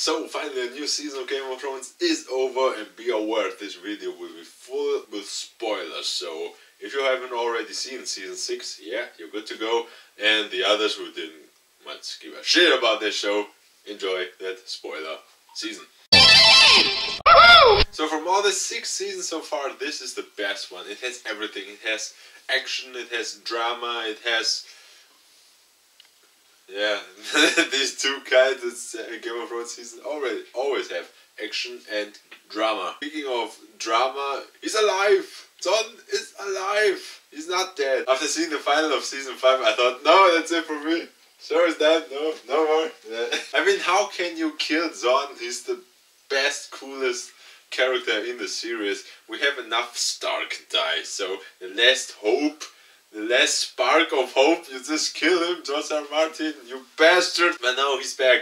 So finally a new season of Game of Thrones is over, and be aware this video will be full with spoilers. So if you haven't already seen season 6, yeah, you're good to go. And the others who didn't much give a shit about this show, enjoy that spoiler season. So from all the 6 seasons so far, this is the best one. It has everything. It has action, it has drama, it has... yeah, these two kinds of Game of Thrones seasons always have action and drama. Speaking of drama, he's alive! Jon is alive! He's not dead. After seeing the final of season 5, I thought, no, that's it for me. Sure is that, no more. I mean, how can you kill Jon? He's the best, coolest character in the series. We have enough Stark die, so the last hope, the last spark of hope, you just kill him, George R. R. Martin, you bastard! But now he's back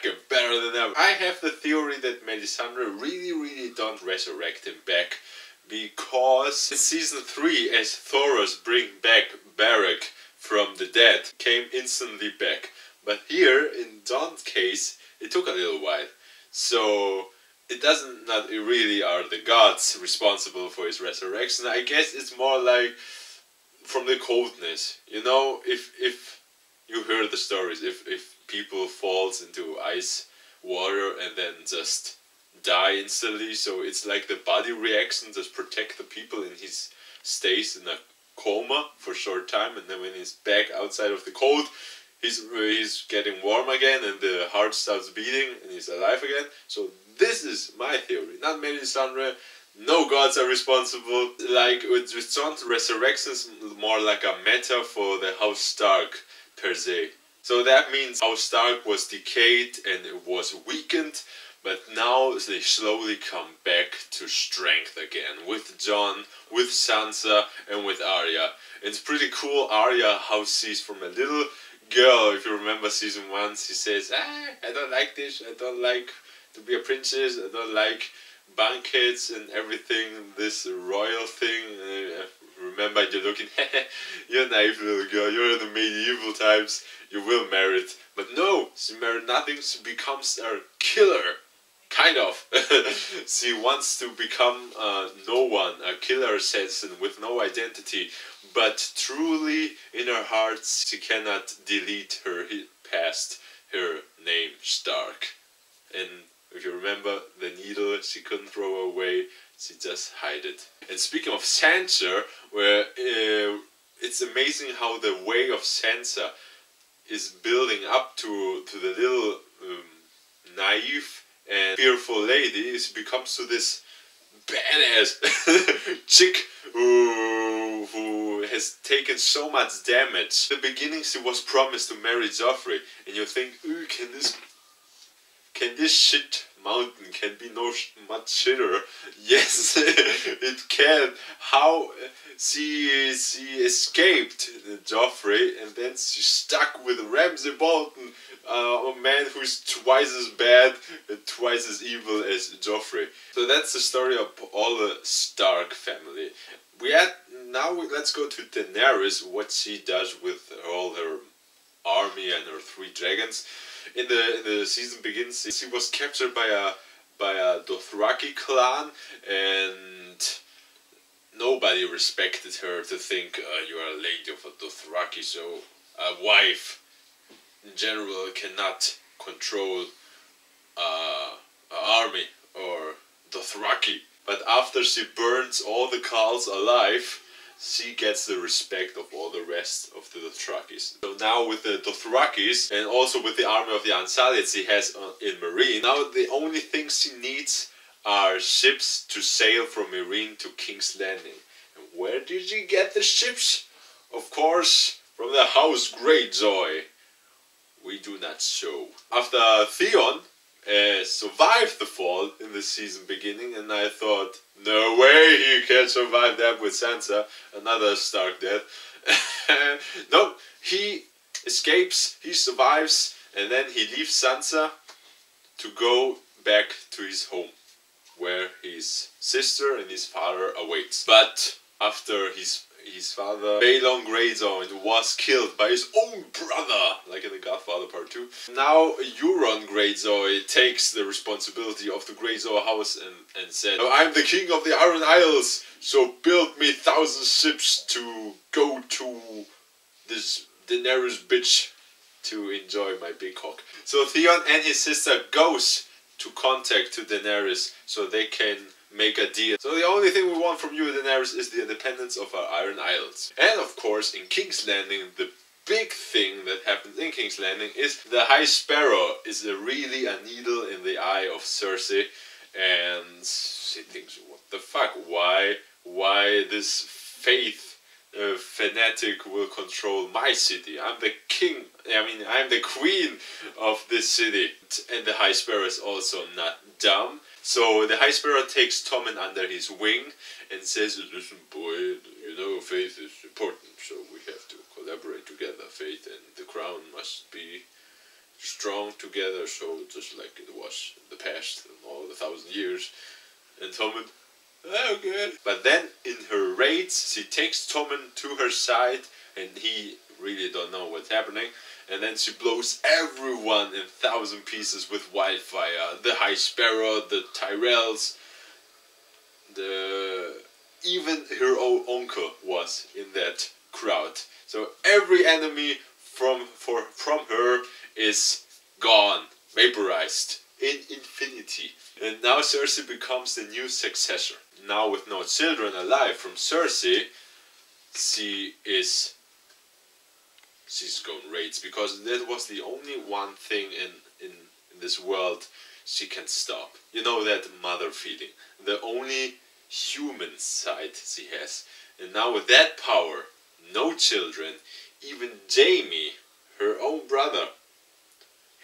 and better than ever. I have the theory that Melisandre really don't resurrect him back, because in season 3, as Thoros bring back Beric from the dead, came instantly back. But here, in Jon's case, it took a little while. So it really are the gods responsible for his resurrection. I guess it's more like from the coldness. You know, if you hear the stories, if people falls into ice water and then just die instantly, so it's like the body reaction just protect the people, and he stays in a coma for a short time, and then when he's back outside of the cold, he's getting warm again, and the heart starts beating, and he's alive again. So this is my theory, not Melisandre. No gods are responsible. Like with Jon's resurrection is more like a meta for the House Stark per se. So that means House Stark was decayed and it was weakened, but now they slowly come back to strength again with Jon, with Sansa, and with Arya. It's pretty cool. Arya, how she's from a little girl. If you remember season 1, she says, I don't like this, I don't like to be a princess, I don't like banquets and everything, this royal thing. Remember, you're looking, you're a naive little girl, you're in the medieval times, you will marry it. But no, she married nothing, she becomes a killer. Kind of. She wants to become no one, a killer assassin with no identity. But truly, in her heart, she cannot delete her past, her name Stark. And if you remember, the needle she couldn't throw away, she just hid it. And speaking of Sansa, where it's amazing how the way of Sansa is building up to the little naive and fearful lady, she becomes to this badass chick who has taken so much damage. In the beginning she was promised to marry Joffrey, and you think, ooh, can this shit mountain can be no much shitter? Yes, it can. How she escaped Joffrey, and then she stuck with Ramsay Bolton, a man who's twice as bad and twice as evil as Joffrey. So that's the story of all the Stark family. Now let's go to Daenerys, what she does with all her army and her 3 dragons. In the season begins, she was captured by a Dothraki clan, and nobody respected her to think you are a lady of a Dothraki, so a wife in general cannot control an army or Dothraki. But after she burns all the Khals alive, she gets the respect of all the rest of the Dothrakis. So now with the Dothrakis, and also with the army of the Unsullied she has in Meereen, now the only things she needs are ships to sail from Meereen to King's Landing. And where did she get the ships? Of course, from the House Greyjoy. We do not show. After Theon survived the fall in the season beginning, and I thought, no way he can survive that with Sansa, another Stark death. No, he escapes, he survives, and then he leaves Sansa to go back to his home, where his sister and his father awaits. But after his father, Balon Greyjoy, was killed by his own brother, like in The Godfather Part 2. Now Euron Greyjoy takes the responsibility of the Greyjoy house and said, I'm the king of the Iron Isles, so build me 1,000 ships to go to this Daenerys bitch to enjoy my big cock. So Theon and his sister goes to contact to Daenerys so they can make a deal. So the only thing we want from you, Daenerys, is the independence of our Iron Isles. And of course, in King's Landing, the big thing that happens in King's Landing is the High Sparrow is really a needle in the eye of Cersei, and she thinks, what the fuck, why this faith fanatic will control my city? I'm the king, I'm the queen of this city. And the High Sparrow is also not dumb. So the High Sparrow takes Tommen under his wing and says, listen boy, you know, faith is important, so we have to collaborate together. Faith and the crown must be strong together, so just like it was in the past, in all the 1,000 years. And Tommen, okay. But then in her raids, she takes Tommen to her side, and he really don't know what's happening. And then she blows everyone in 1,000 pieces with wildfire. The High Sparrow, the Tyrells, even her own uncle was in that crowd. So every enemy from her is gone, vaporized in infinity. And now Cersei becomes the new successor. Now with no children alive from Cersei, she's going raids, because that was the only one thing in this world she can stop. You know, that mother feeling. The only human side she has. And now with that power, no children, even Jaime, her own brother,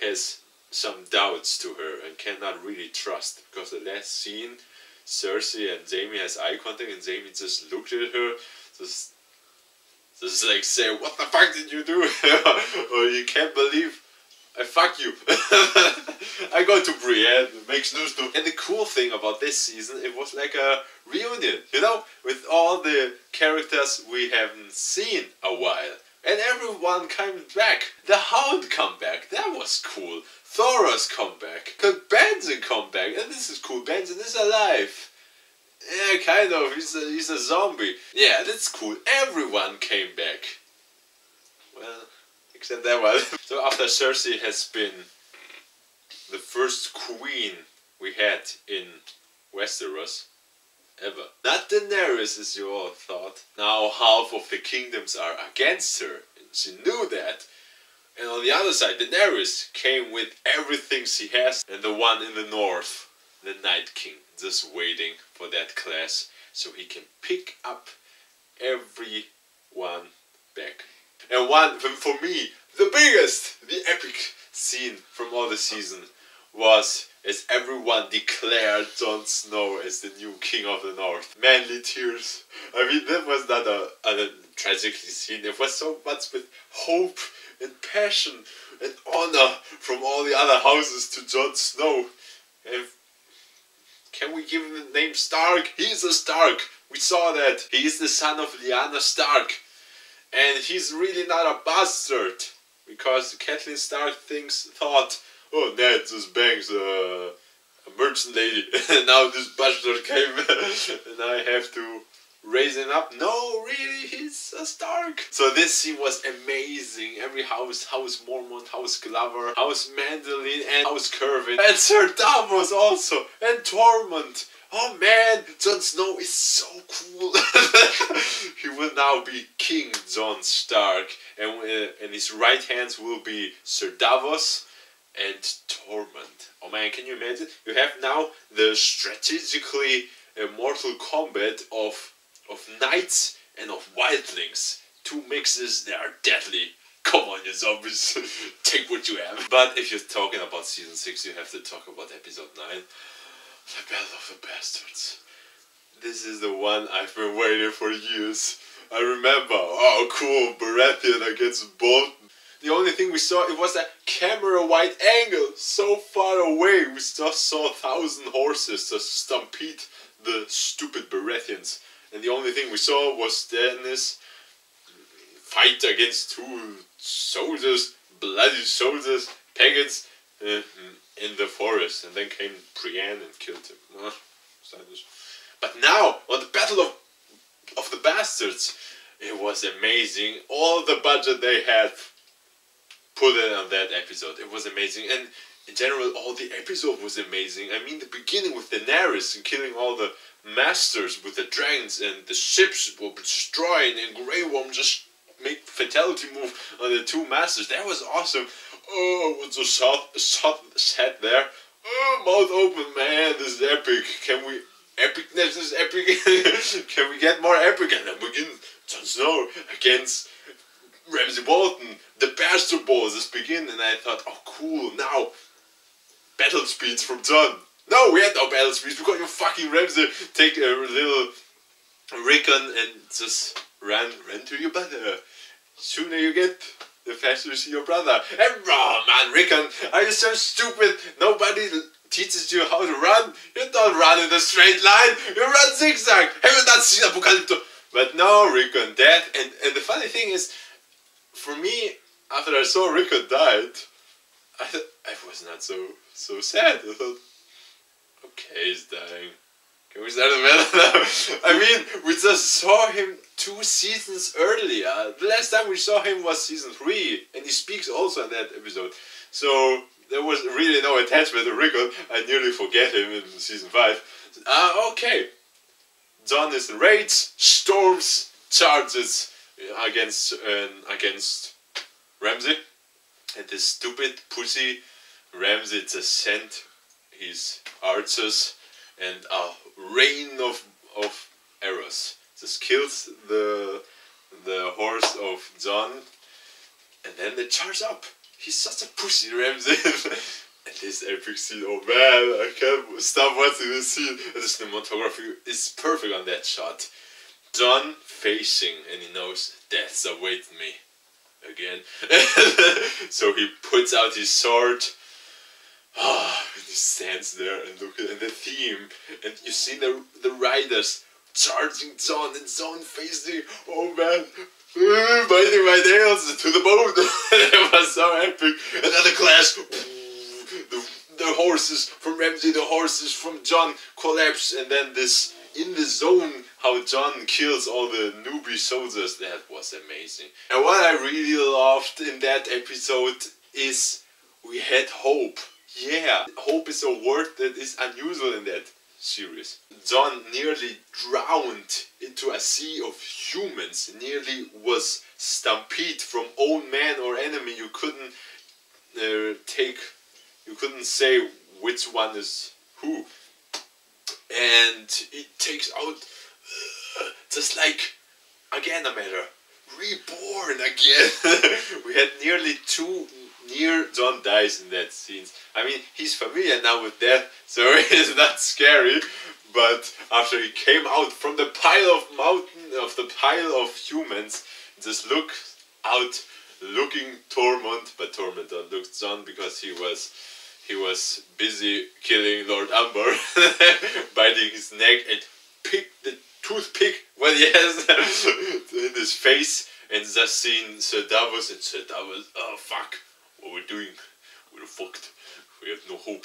has some doubts to her and cannot really trust. Because the last scene, Cersei and Jaime has eye contact and Jaime just looked at her, just like say, what the fuck did you do? Or you can't believe I fuck you. I go to Brienne, makes news to. And the cool thing about this season, it was like a reunion, you know, with all the characters we haven't seen a while. And everyone came back. The Hound come back, that was cool. Thoros come back. Benjen come back, and this is cool. Benjen is alive. Yeah, kind of. He's a zombie. Yeah, that's cool. Everyone came back. Well, except that one. So after Cersei has been the first queen we had in Westeros ever. Not Daenerys, as you all thought. Now half of the kingdoms are against her, and she knew that. And on the other side, Daenerys came with everything she has, and the one in the north, the Night King, just waiting for that class so he can pick up everyone back. And one, for me, the biggest, the epic scene from all the season was as everyone declared Jon Snow as the new king of the north. Manly tears. I mean, that was not a tragic scene. It was so much with hope and passion and honor from all the other houses to Jon Snow. And can we give him the name Stark? He's a Stark. We saw that. He is the son of Lyanna Stark. And he's really not a bastard. Because Catelyn Stark thought, oh, Ned just bangs a merchant lady. And now this bastard came and I have to raise him up. No, really, he's a Stark. So this scene was amazing. Every house, House Mormont, House Glover, House Mandelin, and House Curvin. And Sir Davos also. And Tormund. Oh man, Jon Snow is so cool. He will now be King Jon Stark. And his right hands will be Sir Davos and Tormund. Oh man, can you imagine? You have now the strategically Mortal Kombat of knights and of wildlings. Two mixes that are deadly. Come on, you zombies. Take what you have. But if you're talking about season 6, you have to talk about episode 9. The Battle of the Bastards. This is the one I've been waiting for years. I remember, oh cool, Baratheon against Bolton. The only thing we saw, it was a camera wide angle, so far away. We just saw 1,000 horses just stampede the stupid Baratheons. and the only thing we saw was Stannis fight against two soldiers, bloody soldiers, pagans, in the forest, and then came Brienne and killed him. But now, on the Battle of the Bastards, it was amazing. All the budget they had put it on that episode. It was amazing, and in general, all the episode was amazing. I mean, the beginning with Daenerys and killing all the masters with the dragons, and the ships were destroyed, and Grey Worm just made fatality move on the two masters. That was awesome. Oh, I was so sat there. Oh, mouth open, man. This is epic. Can we epicness is epic? Can we get more epic? And then begin Jon Snow against Ramsay Bolton. The Bastard Balls just begin, and I thought, oh cool, now battle speeds from Jon. No, we had no battle speeds because you fucking Ramsay take a little Rickon and just run to your brother. Sooner you get, the faster you see your brother. And oh man, Rickon, are you so stupid? Nobody teaches you how to run. You don't run in a straight line. You run zigzag. Have you not seen Apocalypto? But no, Rickon dead. And the funny thing is, for me, after I saw Rickon died, I was not so sad. I thought, okay, he's dying. Can we start the battle now? I mean, we just saw him 2 seasons earlier. The last time we saw him was season 3, and he speaks also in that episode. So there was really no attachment to Rickon. I nearly forget him in season 5. Okay. Jon is enraged, storms, charges against Ramsay, and this stupid pussy Ramsay just sent his archers, and a rain of arrows just kills the horse of Jon, and then they charge up. He's such a pussy, Ramsay. And this epic scene, oh man, I can't stop watching this scene. And the cinematography is perfect on that shot. Jon facing, and he knows death's awaiting me again. So he puts out his sword. And he stands there and look at the theme, and you see the riders charging Jon, and Jon facing, oh man, biting my nails to the bone. It was so epic. And then the clash. The horses from Ramsay, the horses from Jon collapse, and then this in the zone how Jon kills all the newbie soldiers. That was amazing. And what I really loved in that episode is we had hope. Yeah, hope is a word that is unusual in that series. Jon nearly drowned into a sea of humans, nearly was stampeded from own man or enemy. You couldn't you couldn't say which one is who. And it takes out just like again a matter reborn again. We had nearly 2 near Jon dies in that scene. I mean, he's familiar now with death, so it's not scary. But after he came out from the pile of humans, just look out, looking Tormund, but Tormund don't look Jon because he was busy killing Lord Umber, biting his neck and picked the toothpick what he has in his face, and just seeing Sir Davos, and Sir Davos, oh fuck, what we're doing, we're fucked, we have no hope,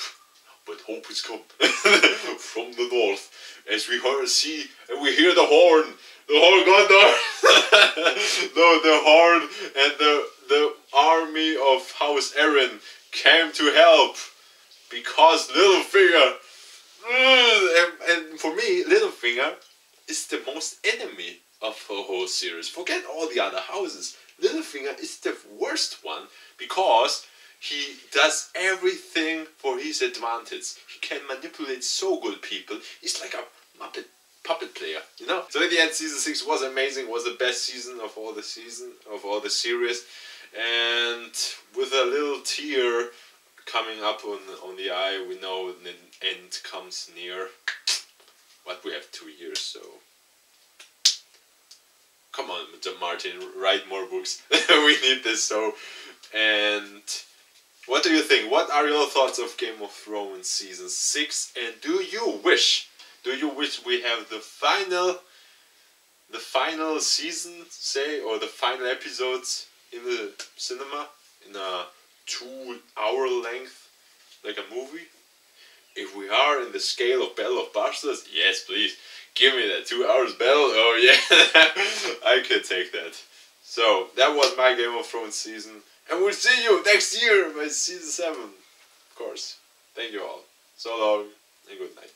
but hope is come from the north, as we see and we hear the horn Gondor. No, the horn, and the army of House Aaron came to help, because Littlefinger, and for me, Littlefinger is the most enemy of the whole series. Forget all the other houses. Littlefinger is the worst one, because he does everything for his advantage. He can manipulate so good people. He's like a puppet player, you know? So in the end, season 6 was amazing, was the best season of all the series. And with a little tear coming up on the eye, we know the end comes near. But we have 2 years, so come on, Martin, write more books. We need this. So, and what do you think? What are your thoughts of Game of Thrones season 6? And do you wish we have the final the final season, say, or the final episodes in the cinema, in a 2-hour length, like a movie. If we are in the scale of Battle of Bastards, yes, please, give me that 2 hours battle. Oh yeah, I can take that. So, that was my Game of Thrones season. And we'll see you next year by season 7. Of course. Thank you all. So long and good night.